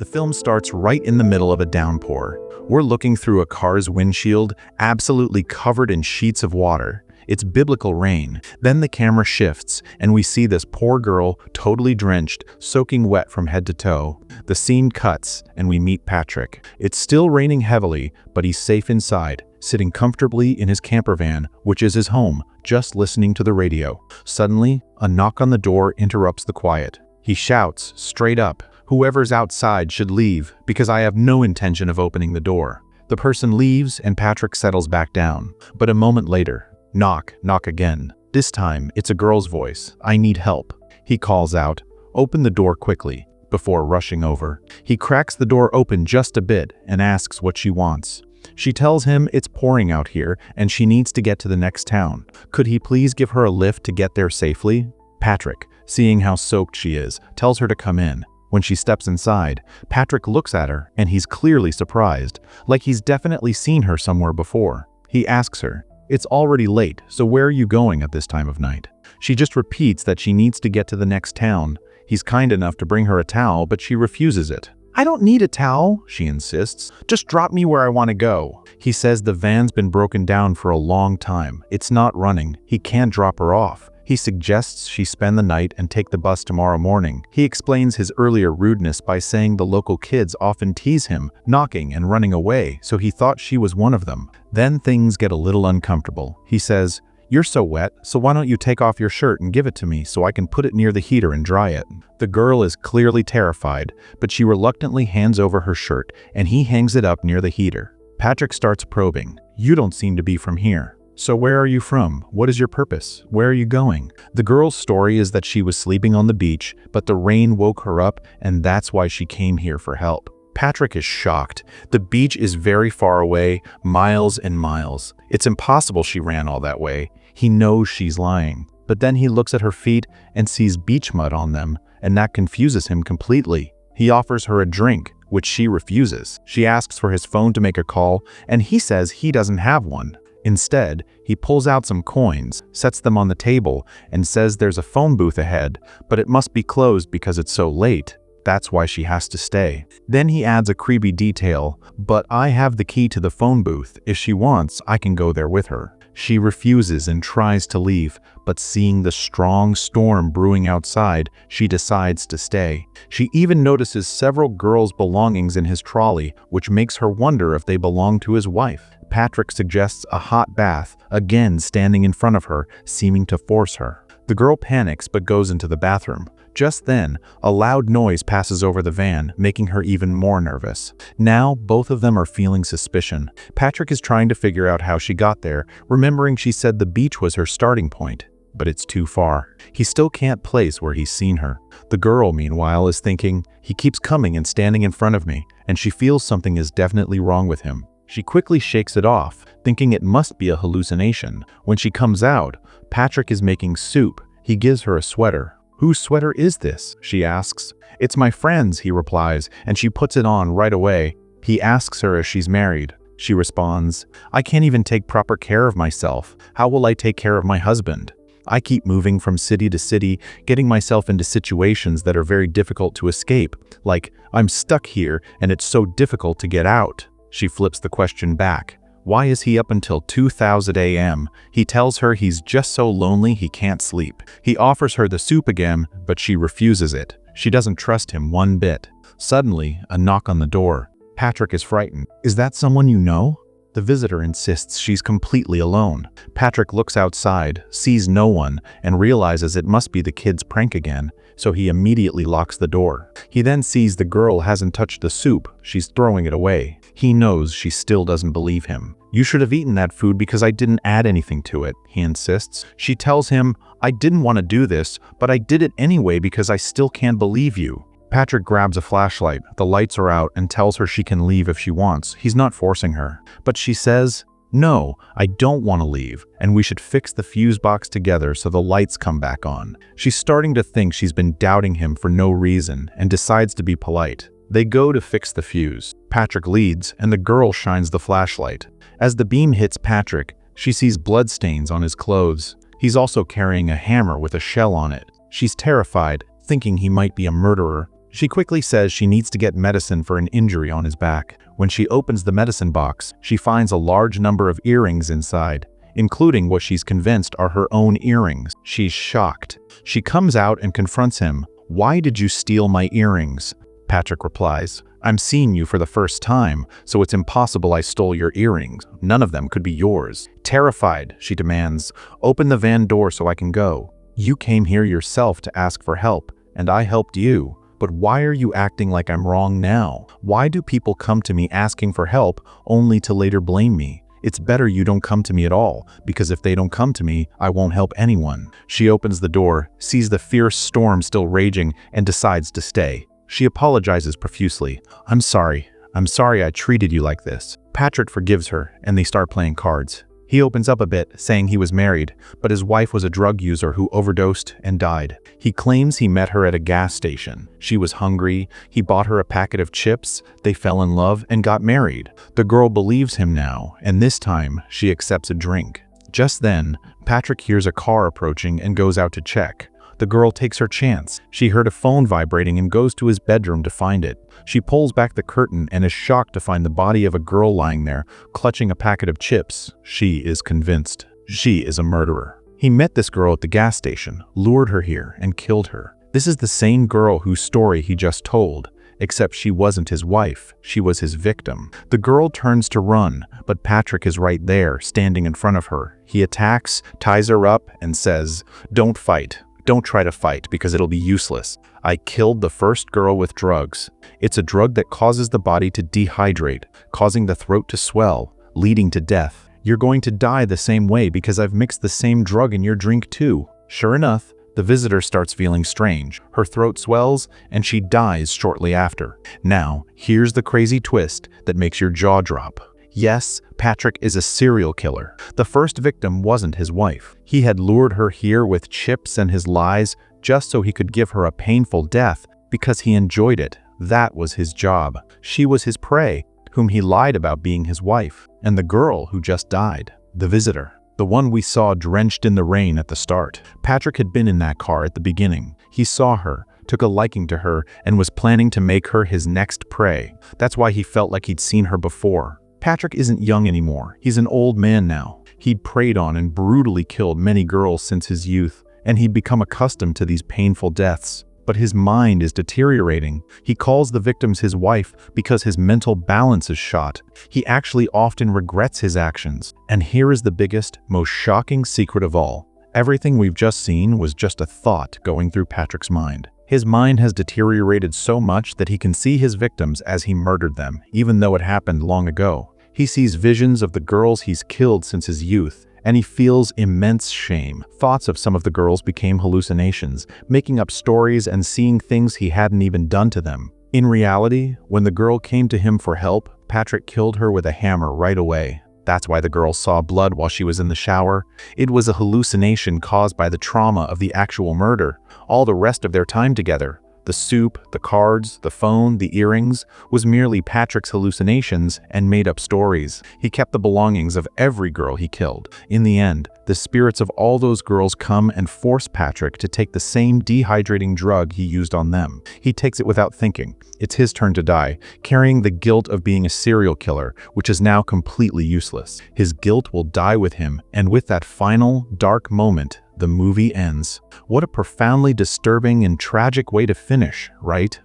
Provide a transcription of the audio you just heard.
The film starts right in the middle of a downpour. We're looking through a car's windshield, absolutely covered in sheets of water. It's biblical rain. Then the camera shifts, and we see this poor girl, totally drenched, soaking wet from head to toe. The scene cuts, and we meet Patrick. It's still raining heavily, but he's safe inside, sitting comfortably in his camper van, which is his home, just listening to the radio. Suddenly, a knock on the door interrupts the quiet. He shouts, straight up, "Whoever's outside should leave, because I have no intention of opening the door." The person leaves, and Patrick settles back down. But a moment later, knock, knock again. This time, it's a girl's voice. "I need help." He calls out, "Open the door quickly," before rushing over. He cracks the door open just a bit and asks what she wants. She tells him it's pouring out here and she needs to get to the next town. Could he please give her a lift to get there safely? Patrick, seeing how soaked she is, tells her to come in. When she steps inside, Patrick looks at her and he's clearly surprised, like he's definitely seen her somewhere before. He asks her, "It's already late, so where are you going at this time of night?" She just repeats that she needs to get to the next town. He's kind enough to bring her a towel, but she refuses it. "I don't need a towel," she insists. "Just drop me where I want to go." He says the van's been broken down for a long time. It's not running. He can't drop her off. He suggests she spend the night and take the bus tomorrow morning. He explains his earlier rudeness by saying the local kids often tease him, knocking and running away, so he thought she was one of them. Then things get a little uncomfortable. He says, "You're so wet, so why don't you take off your shirt and give it to me so I can put it near the heater and dry it?" The girl is clearly terrified, but she reluctantly hands over her shirt and he hangs it up near the heater. Patrick starts probing. "You don't seem to be from here. So where are you from? What is your purpose? Where are you going?" The girl's story is that she was sleeping on the beach, but the rain woke her up and that's why she came here for help. Patrick is shocked. The beach is very far away, miles and miles. It's impossible she ran all that way. He knows she's lying. But then he looks at her feet and sees beach mud on them, and that confuses him completely. He offers her a drink, which she refuses. She asks for his phone to make a call, and he says he doesn't have one. Instead, he pulls out some coins, sets them on the table, and says there's a phone booth ahead, but it must be closed because it's so late. That's why she has to stay. Then he adds a creepy detail, "But I have the key to the phone booth. If she wants, I can go there with her." She refuses and tries to leave, but seeing the strong storm brewing outside, she decides to stay. She even notices several girls' belongings in his trolley, which makes her wonder if they belong to his wife. Patrick suggests a hot bath, again standing in front of her, seeming to force her. The girl panics but goes into the bathroom. Just then, a loud noise passes over the van, making her even more nervous. Now, both of them are feeling suspicion. Patrick is trying to figure out how she got there, remembering she said the beach was her starting point. But it's too far. He still can't place where he's seen her. The girl, meanwhile, is thinking, "He keeps coming and standing in front of me," and she feels something is definitely wrong with him. She quickly shakes it off, thinking it must be a hallucination. When she comes out, Patrick is making soup. He gives her a sweater. "Whose sweater is this?" she asks. "It's my friend's," he replies, and she puts it on right away. He asks her if she's married. She responds, "I can't even take proper care of myself. How will I take care of my husband? I keep moving from city to city, getting myself into situations that are very difficult to escape. Like, I'm stuck here and it's so difficult to get out." She flips the question back. Why is he up until 2,000 a.m.? He tells her he's just so lonely he can't sleep. He offers her the soup again, but she refuses it. She doesn't trust him one bit. Suddenly, a knock on the door. Patrick is frightened. "Is that someone you know?" The visitor insists she's completely alone. Patrick looks outside, sees no one, and realizes it must be the kid's prank again, so he immediately locks the door. He then sees the girl hasn't touched the soup. She's throwing it away. He knows she still doesn't believe him. "You should have eaten that food because I didn't add anything to it," he insists. She tells him, "I didn't want to do this, but I did it anyway because I still can't believe you." Patrick grabs a flashlight, the lights are out, and tells her she can leave if she wants. He's not forcing her. But she says, "No, I don't want to leave, and we should fix the fuse box together so the lights come back on." She's starting to think she's been doubting him for no reason and decides to be polite. They go to fix the fuse. Patrick leads, and the girl shines the flashlight. As the beam hits Patrick, she sees bloodstains on his clothes. He's also carrying a hammer with a shell on it. She's terrified, thinking he might be a murderer. She quickly says she needs to get medicine for an injury on his back. When she opens the medicine box, she finds a large number of earrings inside, including what she's convinced are her own earrings. She's shocked. She comes out and confronts him. "Why did you steal my earrings?" Patrick replies, "I'm seeing you for the first time, so it's impossible I stole your earrings. None of them could be yours." Terrified, she demands, "Open the van door so I can go. You came here yourself to ask for help, and I helped you. But why are you acting like I'm wrong now? Why do people come to me asking for help only to later blame me? It's better you don't come to me at all, because if they don't come to me, I won't help anyone." She opens the door, sees the fierce storm still raging, and decides to stay. She apologizes profusely. I'm sorry I treated you like this." Patrick forgives her, and they start playing cards. He opens up a bit, saying he was married, but his wife was a drug user who overdosed and died. He claims he met her at a gas station. She was hungry, he bought her a packet of chips, they fell in love and got married. The girl believes him now, and this time she accepts a drink. Just then, Patrick hears a car approaching and goes out to check. The girl takes her chance. She heard a phone vibrating and goes to his bedroom to find it. She pulls back the curtain and is shocked to find the body of a girl lying there, clutching a packet of chips. She is convinced. She is a murderer. He met this girl at the gas station, lured her here, and killed her. This is the same girl whose story he just told, except she wasn't his wife, she was his victim. The girl turns to run, but Patrick is right there, standing in front of her. He attacks, ties her up, and says, "Don't fight. Don't try to fight because it'll be useless. I killed the first girl with drugs. It's a drug that causes the body to dehydrate, causing the throat to swell, leading to death. You're going to die the same way because I've mixed the same drug in your drink too." Sure enough, the visitor starts feeling strange. Her throat swells and she dies shortly after. Now, here's the crazy twist that makes your jaw drop. Yes, Patrick is a serial killer. The first victim wasn't his wife. He had lured her here with chips and his lies just so he could give her a painful death because he enjoyed it. That was his job. She was his prey, whom he lied about being his wife, and the girl who just died, the visitor, the one we saw drenched in the rain at the start. Patrick had been in that car at the beginning. He saw her, took a liking to her, and was planning to make her his next prey. That's why he felt like he'd seen her before. Patrick isn't young anymore. He's an old man now. He'd preyed on and brutally killed many girls since his youth, and he'd become accustomed to these painful deaths. But his mind is deteriorating. He calls the victims his wife because his mental balance is shot. He actually often regrets his actions. And here is the biggest, most shocking secret of all. Everything we've just seen was just a thought going through Patrick's mind. His mind has deteriorated so much that he can see his victims as he murdered them, even though it happened long ago. He sees visions of the girls he's killed since his youth, and he feels immense shame. Thoughts of some of the girls became hallucinations, making up stories and seeing things he hadn't even done to them. In reality, when the girl came to him for help, Patrick killed her with a hammer right away. That's why the girl saw blood while she was in the shower. It was a hallucination caused by the trauma of the actual murder. All the rest of their time together, the soup, the cards, the phone, the earrings, was merely Patrick's hallucinations and made-up stories. He kept the belongings of every girl he killed. In the end, the spirits of all those girls come and force Patrick to take the same dehydrating drug he used on them. He takes it without thinking. It's his turn to die, carrying the guilt of being a serial killer, which is now completely useless. His guilt will die with him, and with that final, dark moment, the movie ends. What a profoundly disturbing and tragic way to finish, right?